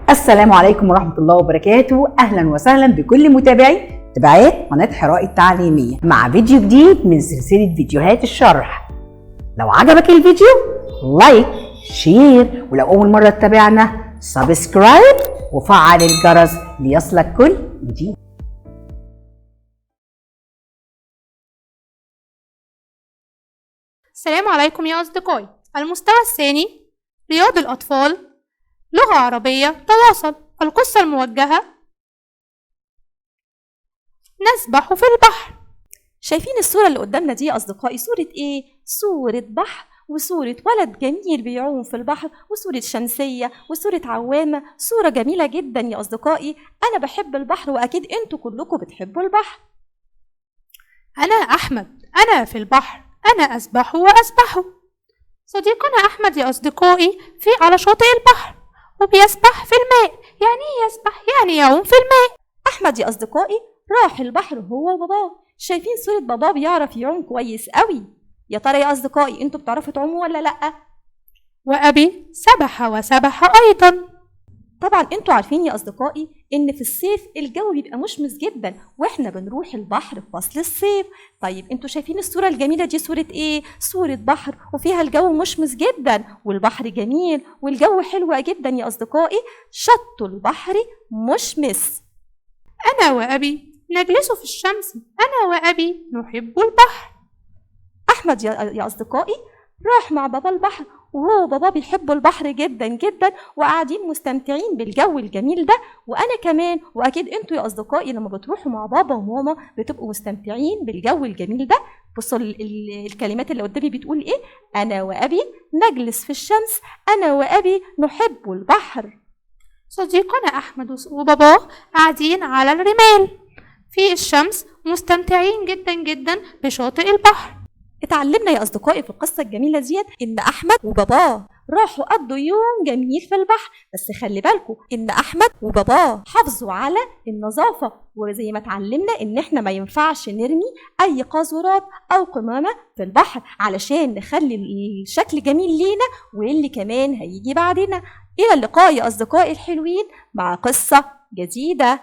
السلام عليكم ورحمة الله وبركاته. أهلا وسهلا بكل متابعات قناة حراء التعليمية مع فيديو جديد من سلسلة فيديوهات الشرح. لو عجبك الفيديو لايك شير، ولو أول مرة تتابعنا سبسكرايب وفعل الجرس ليصلك كل جديد. السلام عليكم يا أصدقائي. المستوى الثاني رياض الأطفال، لغة عربية، تواصل. القصة الموجهة: نسبح في البحر. شايفين الصورة اللي قدامنا دي يا أصدقائي؟ صورة إيه؟ صورة بحر، وصورة ولد جميل بيعوم في البحر، وصورة شمسية، وصورة عوامة. صورة جميلة جدا يا أصدقائي. أنا بحب البحر، وأكيد أنتوا كلكم بتحبوا البحر. أنا أحمد، أنا في البحر، أنا أسبح وأسبح. صديقنا أحمد يا أصدقائي على شاطئ البحر وبيسبح في الماء. يعني إيه يسبح؟ يعني يعوم في الماء. أحمد يا أصدقائي راح البحر هو وباباه. شايفين صورة باباه بيعرف يعوم كويس قوي. يا ترى يا أصدقائي أنتوا بتعرفوا تعوموا ولا لأ؟ وأبي سبح وسبح أيضا. طبعا انتوا عارفين يا أصدقائي ان في الصيف الجو بيبقى مشمس جدا، واحنا بنروح البحر في فصل الصيف. طيب انتوا شايفين الصورة الجميلة دي صورة ايه؟ صورة بحر وفيها الجو مشمس جدا والبحر جميل والجو حلو جدا يا أصدقائي. شط البحر مشمس. أنا وأبي نجلس في الشمس، أنا وأبي نحب البحر. أحمد يا أصدقائي راح مع بابا البحر، وهو بابا بيحبوا البحر جدا جدا، وقاعدين مستمتعين بالجو الجميل ده. وانا كمان، واكيد انتوا يا اصدقائي لما بتروحوا مع بابا وماما بتبقوا مستمتعين بالجو الجميل ده. بصوا الكلمات اللي قدامي بتقول ايه؟ انا وابي نجلس في الشمس، انا وابي نحب البحر. صديقنا احمد وباباه قاعدين على الرمال في الشمس مستمتعين جدا جدا بشاطئ البحر. اتعلمنا يا أصدقائي في القصة الجميلة ديت إن أحمد وباباه راحوا قضوا يوم جميل في البحر. بس خلي بالكم إن أحمد وباباه حافظوا على النظافة، وزي ما اتعلمنا إن إحنا ما ينفعش نرمي أي قاذورات أو قمامة في البحر علشان نخلي الشكل جميل لينا واللي كمان هيجي بعدنا. إلى اللقاء يا أصدقائي الحلوين مع قصة جديدة.